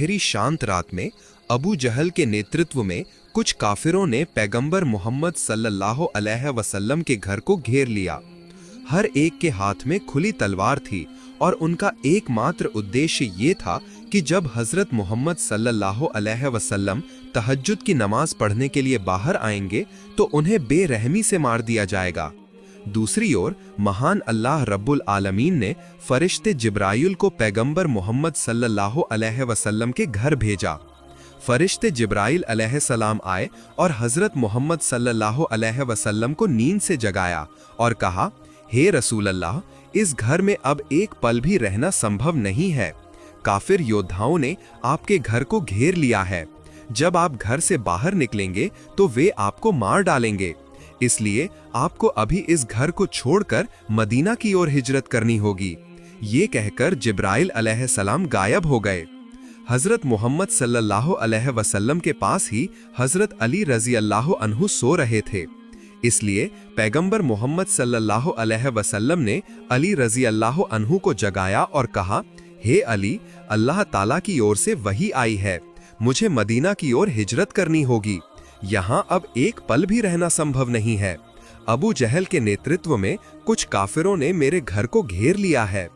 गहरी शांत रात में अबू जहल के नेतृत्व में कुछ काफिरों ने पैगंबर मोहम्मद सल्लल्लाहु अलैहि वसल्लम के घर को घेर लिया। हर एक के हाथ में खुली तलवार थी और उनका एकमात्र उद्देश्य ये था कि जब हजरत मोहम्मद सल्लल्लाहु अलैहि वसल्लम तहज्जुद की नमाज पढ़ने के लिए बाहर आएंगे तो उन्हें बेरहमी से मार दिया जाएगा। दूसरी ओर महान अल्लाह रब्बुल आलमीन ने फरिश्ते जिब्राइल को पैगंबर मोहम्मद सल्लल्लाहु अलैहि वसल्लम के घर भेजा। फरिश्ते जिब्राइल अलैहिस्सलाम आए और हजरत मोहम्मद सल्लल्लाहु अलैहि वसल्लम को नींद से जगाया और कहा, हे रसूल अल्लाह, इस घर में अब एक पल भी रहना संभव नहीं है। काफिर योद्धाओं ने आपके घर को घेर लिया है। जब आप घर से बाहर निकलेंगे तो वे आपको मार डालेंगे, इसलिए आपको अभी इस घर को छोड़कर मदीना की ओर हिजरत करनी होगी। ये कहकर जिब्राइल अलैहिस्सलाम गायब हो गए। हजरत मोहम्मद सल्लल्लाहु अलैहि वसल्लम के पास ही हजरत अली रजी अल्लाह अन्हु सो रहे थे, इसलिए पैगंबर मोहम्मद सल्लल्लाहु अलैहि वसल्लम ने अली रजी अल्लाह अन्हु को जगाया और कहा, हे अली, अल्लाह ताला की ओर से वही आई है, मुझे मदीना की ओर हिजरत करनी होगी। यहाँ अब एक पल भी रहना संभव नहीं है। अबू जहल के नेतृत्व में कुछ काफिरों ने मेरे घर को घेर लिया है।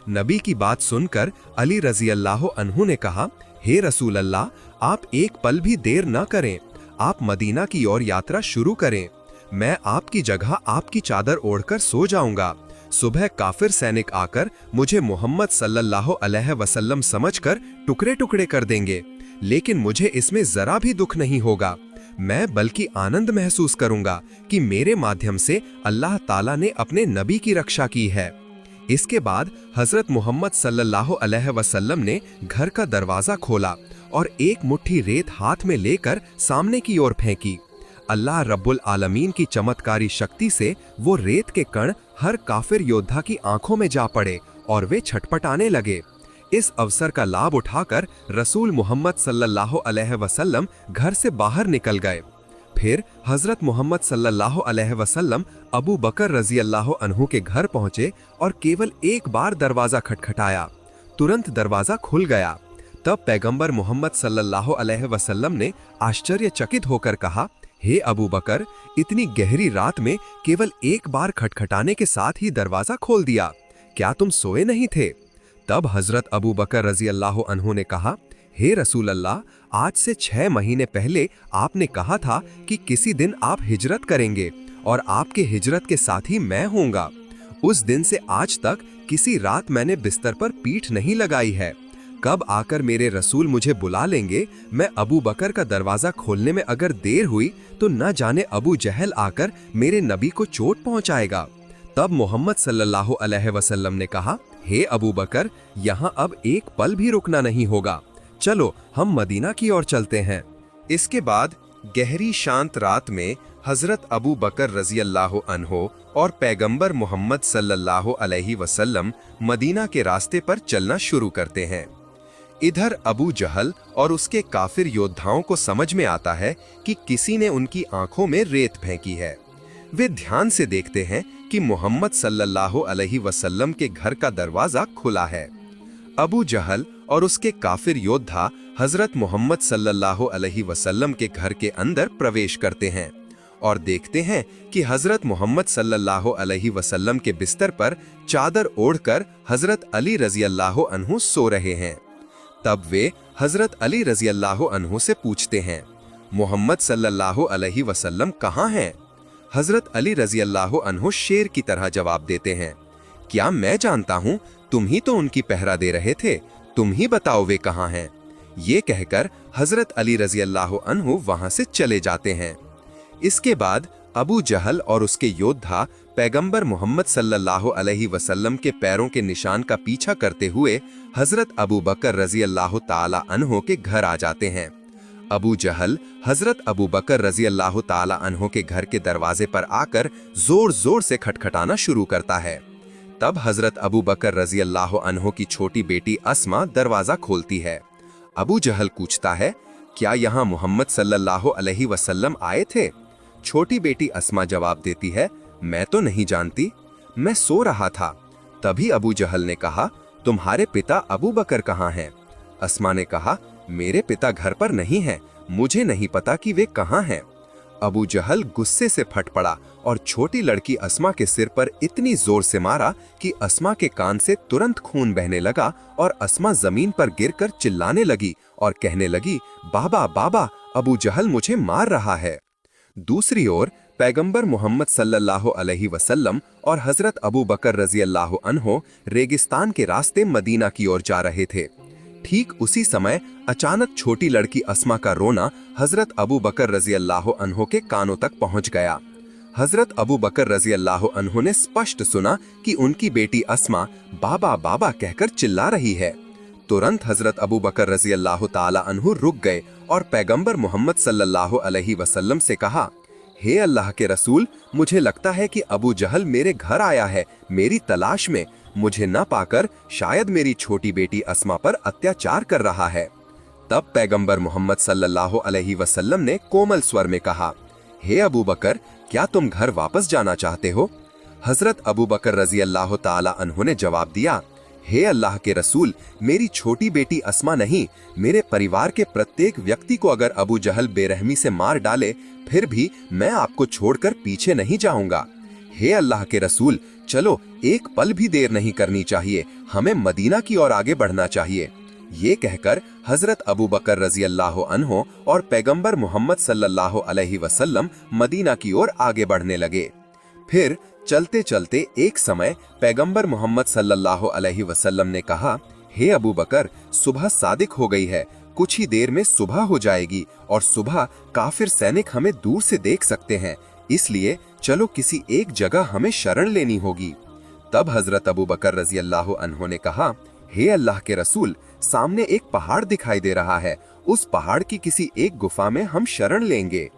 नबी की बात सुनकर अली रजी अल्लाह अन्हु ने कहा, हे रसूल अल्लाह, आप एक पल भी देर न करें, आप मदीना की ओर यात्रा शुरू करें। मैं आपकी जगह आपकी चादर ओढ़कर सो जाऊंगा। सुबह काफिर सैनिक आकर मुझे मोहम्मद सल्लल्लाहु अलैहि वसल्लम समझकर टुकड़े टुकड़े कर देंगे, लेकिन मुझे इसमें जरा भी दुख नहीं होगा। मैं बल्कि आनंद महसूस करूंगा कि मेरे माध्यम से अल्लाह ताला ने अपने नबी की रक्षा की है। इसके बाद हजरत मोहम्मद सल्लल्लाहु अलैहि वसल्लम ने घर का दरवाजा खोला और एक मुट्ठी रेत हाथ में लेकर सामने की ओर फेंकी। अल्लाह रब्बुल आलमीन की चमत्कारी शक्ति से वो रेत के कण हर काफिर योद्धा की आंखों में जा पड़े और वे छटपटाने लगे। इस अवसर का लाभ उठाकर रसूल मोहम्मद सल्लल्लाहु अलैहि वसल्लम घर से बाहर निकल गए। फिर हजरत मोहम्मद सल्लल्लाहु अलैहि वसल्लम अबू बकर रजी अल्लाह अन्हु के घर पहुंचे और केवल एक बार दरवाजा खटखटाया, तुरंत दरवाजा खुल गया। तब पैगंबर मोहम्मद सल्लल्लाहु अलैहि वसल्लम ने आश्चर्यचकित होकर कहा, हे अबू बकर, इतनी गहरी रात में केवल एक बार खटखटाने के साथ ही दरवाजा खोल दिया, क्या तुम सोए नहीं थे? तब हजरत अबू बकर रजी अल्लाह अन्हु ने कहा, हे रसूल अल्लाह, आज से 6 महीने पहले आपने कहा था कि किसी दिन आप हिजरत करेंगे और आपके हिजरत के साथ ही मैं होऊंगा। उस दिन से आज तक किसी रात मैंने बिस्तर पर पीठ नहीं लगाई है। कब आकर मेरे रसूल मुझे बुला लेंगे, मैं अबू बकर का दरवाजा खोलने में अगर देर हुई तो न जाने अबू जहल आकर मेरे नबी को चोट पहुंचाएगा। तब मोहम्मद सल्लल्लाहु अलैहि वसल्लम ने कहा, हे अबू बकर, यहाँ अब एक पल भी रुकना नहीं होगा, चलो हम मदीना की ओर चलते हैं। इसके बाद गहरी शांत रात में हजरत अबू बकर रजी अल्लाह अन्हो और पैगंबर मोहम्मद सल्लल्लाहु अलैहि वसल्लम मदीना के रास्ते पर चलना शुरू करते हैं। इधर अबू जहल और उसके काफिर योद्धाओं को समझ में आता है कि किसी ने उनकी आंखों में रेत फेंकी है। वे ध्यान से देखते हैं कि मोहम्मद सल्लल्लाहु अलैहि वसल्लम के घर का दरवाजा खुला है। अबू जहल और उसके काफिर योद्धा हजरत मोहम्मद सल्लल्लाहु अलैहि वसल्लम के घर के अंदर प्रवेश करते हैं और देखते हैं कि हजरत मोहम्मद सल्लल्लाहु अलैहि वसल्लम के बिस्तर पर चादर ओढ़कर हजरत अली रजी अल्लाह अन्हु सो रहे हैं। तब वे हजरत अली रजी अल्लाह अन्हु से पूछते हैं, मोहम्मद सल्लल्लाहु अलैहि वसल्लम कहाँ हैं? हजरत अली रजी अल्लाह अन्हु शेर की तरह जवाब देते हैं, क्या मैं जानता हूँ, तुम ही तो उनकी पहरा दे रहे थे, तुम ही बताओ वे कहाँ हैं। ये कहकर हजरत अली रजी अल्लाह अन्हु वहां से चले जाते हैं। इसके बाद अबू जहल और उसके योद्धा पैगंबर मोहम्मद सल्लल्लाहु अलैहि वसल्लम के पैरों के निशान का पीछा करते हुए हजरत अबू बकर रजी अल्लाह ताला अन्हो के घर आ जाते हैं। अबू जहल हजरत अबू बकर रजी अल्लाह ताला अन्हो के घर के दरवाजे पर आकर जोर जोर से खटखटाना शुरू करता है। तब हजरत अबू बकर रजी अल्लाह अन्हो की छोटी बेटी अस्मा दरवाजा खोलती है। अबू जहल पूछता है, क्या यहाँ मोहम्मद सल्लल्लाहु अलैहि वसल्लम आए थे? छोटी बेटी अस्मा जवाब देती है, मैं तो नहीं जानती, मैं सो रहा था। तभी अबू जहल ने कहा, तुम्हारे पिता अबू बकर कहाँ हैं? अस्मा ने कहा, मेरे पिता घर पर नहीं हैं, मुझे नहीं पता कि वे कहाँ हैं। अबू जहल गुस्से से फट पड़ा और छोटी लड़की अस्मा के सिर पर इतनी जोर से मारा कि अस्मा के कान से तुरंत खून बहने लगा और अस्मा जमीन पर गिरकर चिल्लाने लगी और कहने लगी, बाबा बाबा, अबू जहल मुझे मार रहा है। दूसरी ओर पैगंबर मोहम्मद सल्लल्लाहु अलैहि वसल्लम और हजरत अबू बकर रजी अल्लाह अन्हो रेगिस्तान के रास्ते मदीना की ओर जा रहे थे। ठीक उसी समय अचानक छोटी लड़की अस्मा का रोना हजरत अबू बकर रजी अल्लाह अन्हो के कानों तक पहुंच गया। हजरत अबू बकर रजी अल्लाह अन्हो ने स्पष्ट सुना कि उनकी बेटी अस्मा बाबा बाबा कहकर चिल्ला रही है। तुरंत हजरत अबू बकर रजी अल्लाह ताला अन्हु रुक गए और पैगंबर मोहम्मद सल्लल्लाहु अलैहि वसल्लम से कहा, हे अल्लाह के रसूल, मुझे लगता है कि अबू जहल मेरे घर आया है मेरी तलाश में। मुझे न पाकर शायद मेरी छोटी बेटी अस्मा पर अत्याचार कर रहा है। तब पैगंबर मोहम्मद सल्लल्लाहु अलैहि वसल्लम ने कोमल स्वर में कहा, हे अबू बकर, क्या तुम घर वापस जाना चाहते हो? हजरत अबू बकर रजी अल्लाह ताला अन्हु ने जवाब दिया, हे अल्लाह के रसूल, मेरी छोटी बेटी अस्मा नहीं, मेरे परिवार के प्रत्येक व्यक्ति को अगर अबू जहल बेरहमी से मार डाले फिर भी मैं आपको छोड़कर पीछे नहीं जाऊंगा। हे अल्लाह के रसूल, चलो एक पल भी देर नहीं करनी चाहिए, हमें मदीना की ओर आगे बढ़ना चाहिए। ये कहकर हजरत अबू बकर रजी अल्लाह अन्हो और पैगंबर मोहम्मद सल्लल्लाहु अलैहि वसल्लम मदीना की ओर आगे बढ़ने लगे। फिर चलते चलते एक समय पैगंबर मोहम्मद सल्लल्लाहु अलैहि वसल्लम ने कहा, हे अबू बकर, सुबह सादिक हो गई है, कुछ ही देर में सुबह हो जाएगी और सुबह काफिर सैनिक हमें दूर से देख सकते हैं, इसलिए चलो किसी एक जगह हमें शरण लेनी होगी। तब हजरत अबू बकर रजी अल्लाह अन्हो ने कहा, हे अल्लाह के रसूल, सामने एक पहाड़ दिखाई दे रहा है, उस पहाड़ की किसी एक गुफा में हम शरण लेंगे।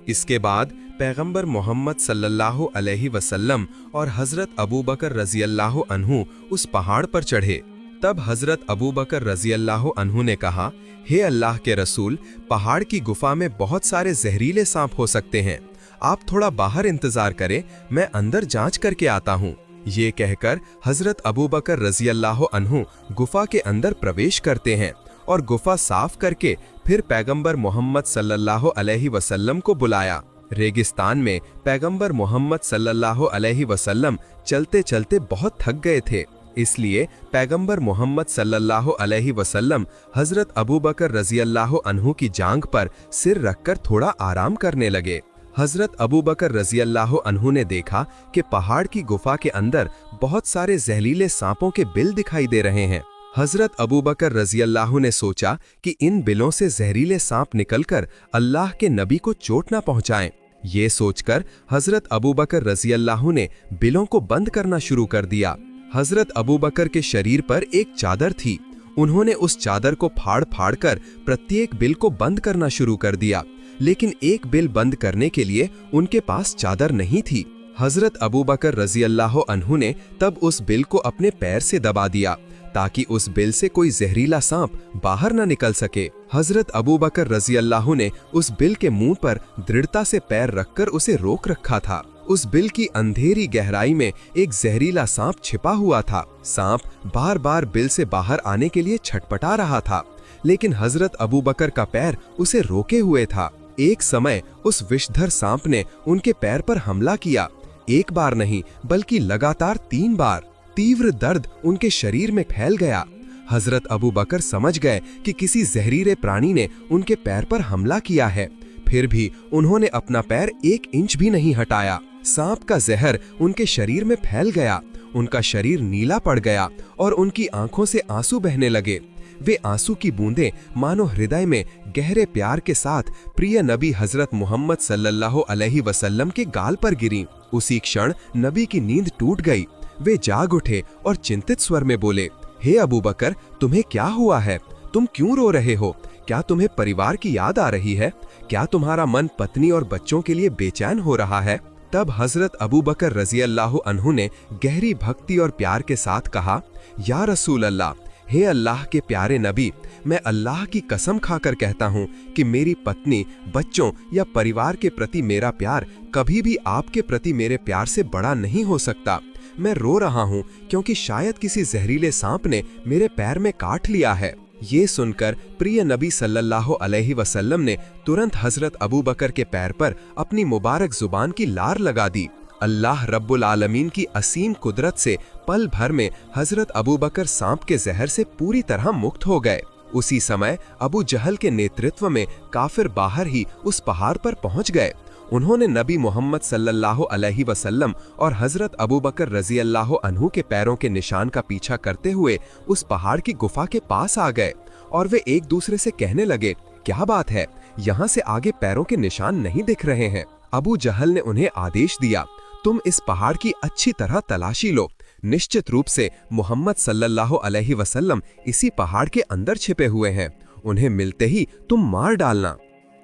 इसके बाद पैगंबर मोहम्मद सल्लल्लाहु अलैहि वसल्लम और हजरत अबू बकर रजी अल्लाह अन्हु उस पहाड़ पर चढ़े। तब हजरत अबू बकर रजी अल्लाह अन्हु ने कहा, हे अल्लाह के रसूल, पहाड़ की गुफा में बहुत सारे जहरीले सांप हो सकते हैं, आप थोड़ा बाहर इंतजार करें, मैं अंदर जांच करके आता हूँ। ये कहकर हजरत अबू बकर रजी अल्लाह अन्हु गुफा के अंदर प्रवेश करते हैं और गुफा साफ करके फिर पैगंबर मोहम्मद सल्लल्लाहु अलैहि वसल्लम को बुलाया। रेगिस्तान में पैगंबर मोहम्मद सल्लल्लाहु अलैहि वसल्लम चलते चलते बहुत थक गए थे, इसलिए पैगंबर मोहम्मद सल्लल्लाहु अलैहि वसल्लम हजरत अबू बकर रजी अल्लाह अन्हु की जांघ पर सिर रखकर थोड़ा आराम करने लगे। हजरत अबू बकर रजी अल्लाह अन्हु ने देखा कि पहाड़ की गुफा के अंदर बहुत सारे जहरीले सांपों के बिल दिखाई दे रहे हैं। हजरत अबू बकर रजी अल्लाह ने सोचा कि इन बिलों से जहरीले सांप निकलकर अल्लाह के नबी को चोट न पहुंचाएं। ये सोचकर हजरत अबू बकर रजी अल्लाह ने बिलों को बंद करना शुरू कर दिया। हजरत अबू बकर के शरीर पर एक चादर थी, उन्होंने उस चादर को फाड़ फाड़ कर प्रत्येक बिल को बंद करना शुरू कर दिया, लेकिन एक बिल बंद करने के लिए उनके पास चादर नहीं थी। हजरत अबू बकर रजी अल्लाह अन्हु ने तब उस बिल को अपने पैर से दबा दिया ताकि उस बिल से कोई जहरीला सांप बाहर न निकल सके। हजरत अबू बकर रजी अल्लाह ने उस बिल के मुंह पर दृढ़ता से पैर रखकर उसे रोक रखा था। उस बिल की अंधेरी गहराई में एक जहरीला सांप छिपा हुआ था। सांप बार बार बिल से बाहर आने के लिए छटपटा रहा था, लेकिन हजरत अबू बकर का पैर उसे रोके हुए था। एक समय उस विषधर सांप ने उनके पैर पर हमला किया, एक बार नहीं बल्कि लगातार 3 बार। तीव्र दर्द उनके शरीर में फैल गया। हजरत अबू बकर समझ गए कि किसी जहरीले प्राणी ने उनके पैर पर हमला किया है, फिर भी उन्होंने अपना पैर 1 इंच भी नहीं हटाया। सांप का जहर उनके शरीर में फैल गया, उनका शरीर नीला पड़ गया और उनकी आंखों से आंसू बहने लगे। वे आंसू की बूंदें मानो हृदय में गहरे प्यार के साथ प्रिय नबी हजरत मोहम्मद सल्लल्लाहु अलैहि वसल्लम के गाल पर गिरी। उसी क्षण नबी की नींद टूट गई। वे जाग उठे और चिंतित स्वर में बोले, हे अबू बकर, तुम्हें क्या हुआ है? तुम क्यों रो रहे हो? क्या तुम्हें परिवार की याद आ रही है? क्या तुम्हारा मन पत्नी और बच्चों के लिए बेचैन हो रहा है? तब हजरत अबू बकर रजी अल्लाह अन्हु ने गहरी भक्ति और प्यार के साथ कहा, या रसूल अल्लाह, हे अल्लाह के प्यारे नबी, मैं अल्लाह की कसम खाकर कहता हूँ कि मेरी पत्नी, बच्चों या परिवार के प्रति मेरा प्यार कभी भी आपके प्रति मेरे प्यार से बड़ा नहीं हो सकता। मैं रो रहा हूँ क्योंकि शायद किसी जहरीले सांप ने मेरे पैर में काट लिया है। ये सुनकर प्रिय नबी सल्लल्लाहु अलैहि वसल्लम ने तुरंत हजरत अबू बकर के पैर पर अपनी मुबारक जुबान की लार लगा दी। अल्लाह रब्बुल आलमीन की असीम कुदरत से पल भर में हजरत अबू बकर सांप के जहर से पूरी तरह मुक्त हो गए। उसी समय अबू जहल के नेतृत्व में काफिर बाहर ही उस पहाड़ पर पहुंच गए। उन्होंने नबी मोहम्मद सल्लल्लाहु अलैहि वसल्लम और हजरत अबू बकर रजी अल्लाह अन्हु के पैरों के निशान का पीछा करते हुए उस पहाड़ की गुफा के पास आ गए और वे एक दूसरे से कहने लगे, क्या बात है, यहाँ से आगे पैरों के निशान नहीं दिख रहे हैं। अबू जहल ने उन्हें आदेश दिया, तुम इस पहाड़ की अच्छी तरह तलाशी लो। निश्चित रूप से मोहम्मद सल्लल्लाहु अलैहि वसल्लम इसी पहाड़ के अंदर छिपे हुए हैं, उन्हें मिलते ही तुम मार डालना।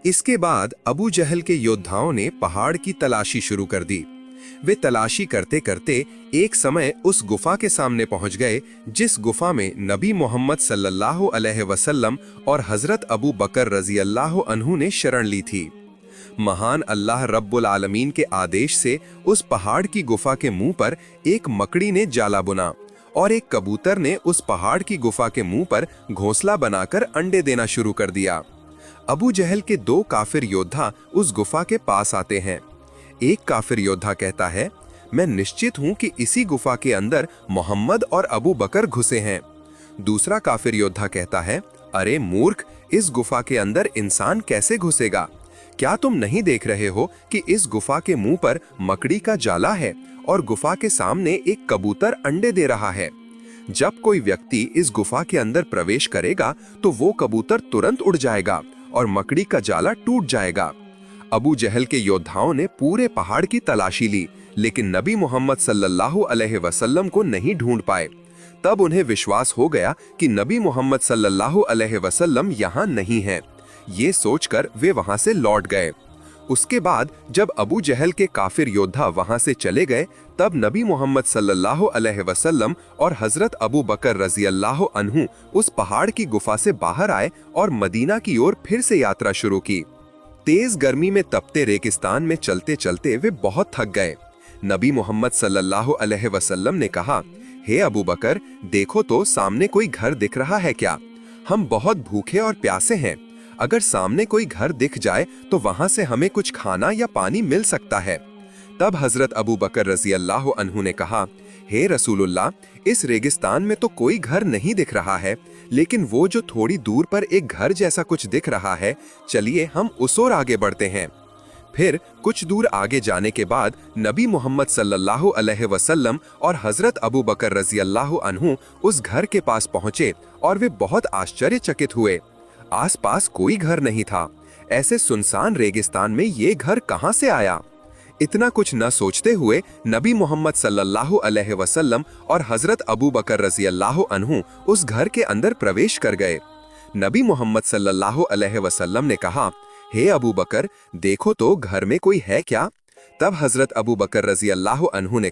इसके बाद अबू जहल के योद्धाओं ने पहाड़ की तलाशी शुरू कर दी। वे तलाशी करते करते एक समय उस गुफा के सामने पहुंच गए जिस गुफा में नबी मोहम्मद सल्लल्लाहु अलैहि वसल्लम और हजरत अबू बकर रजी अल्लाह अन्हु ने शरण ली थी। महान अल्लाह रब्बुल आलमीन के आदेश से उस पहाड़ की गुफा के मुंह पर एक मकड़ी ने जाला बुना और एक कबूतर ने उस पहाड़ की गुफा के मुंह पर घोंसला बनाकर अंडे देना शुरू कर दिया। अबू जहल के दो काफिर योद्धा उस गुफा के पास आते हैं। एक काफिर योद्धा कहता है, मैं निश्चित हूं कि इसी गुफा के अंदर मोहम्मद और अबू बकर घुसे हैं। दूसरा काफिर योद्धा कहता है, अरे मूर्ख, इस गुफा के अंदर इंसान कैसे घुसेगा? क्या तुम नहीं देख रहे हो कि इस गुफा के मुंह पर मकड़ी का जाला है और गुफा के सामने एक कबूतर अंडे दे रहा है? जब कोई व्यक्ति इस गुफा के अंदर प्रवेश करेगा तो वो कबूतर तुरंत उड़ जाएगा और मकड़ी का जाला टूट जाएगा। अबू जहल के योद्धाओं ने पूरे पहाड़ की तलाशी ली, लेकिन नबी मोहम्मद सल्लल्लाहु अलैहि वसल्लम को नहीं ढूंढ पाए। तब उन्हें विश्वास हो गया कि नबी मोहम्मद सल्लल्लाहु अलैहि वसल्लम यहाँ नहीं हैं। ये सोचकर वे वहां से लौट गए। उसके बाद जब अबू जहल के काफिर योद्धा वहां से चले गए, तब नबी मोहम्मद सल्लल्लाहु अलैहि वसल्लम और हजरत अबू बकर रजी अल्लाह अन्हु उस पहाड़ की गुफा से बाहर आए और मदीना की ओर फिर से यात्रा शुरू की। तेज गर्मी में तपते रेगिस्तान में चलते चलते वे बहुत थक गए। नबी मोहम्मद सल्लल्लाहु अलैहि वसल्लम ने कहा, हे अबू बकर, देखो तो सामने कोई घर दिख रहा है क्या? हम बहुत भूखे और प्यासे हैं। अगर सामने कोई घर दिख जाए तो वहां से हमें कुछ खाना या पानी मिल सकता है। तब हजरत अबू बकर रजी अल्लाह अन्हु ने कहा, हे रसूलुल्लाह, इस रेगिस्तान में तो कोई घर नहीं दिख रहा है, लेकिन वो जो थोड़ी दूर पर एक घर जैसा कुछ दिख रहा है, चलिए हम उस ओर आगे बढ़ते हैं। फिर कुछ दूर आगे जाने के बाद नबी मोहम्मद सल्लल्लाहु अलैहि वसल्लम और हजरत अबू बकर रजी अल्लाह अन्हु उस घर के पास पहुंचे और वे बहुत आश्चर्यचकित हुए। आसपास कोई घर नहीं था। ऐसे सुनसान रेगिस्तान में ये घर कहां से आया? इतना कुछ न सोचते हुए नबी मोहम्मद सल्लल्लाहु अलैहि वसल्लम और हजरत अबू बकर रजी अल्लाह अन्हु उस घर के अंदर प्रवेश कर गए। नबी मोहम्मद सल्लल्लाहु अलैहि वसल्लम ने कहा, हे अबू बकर, देखो तो घर में कोई है क्या? तब हजरत अबू बकर रजी अल्लाह अन्हु ने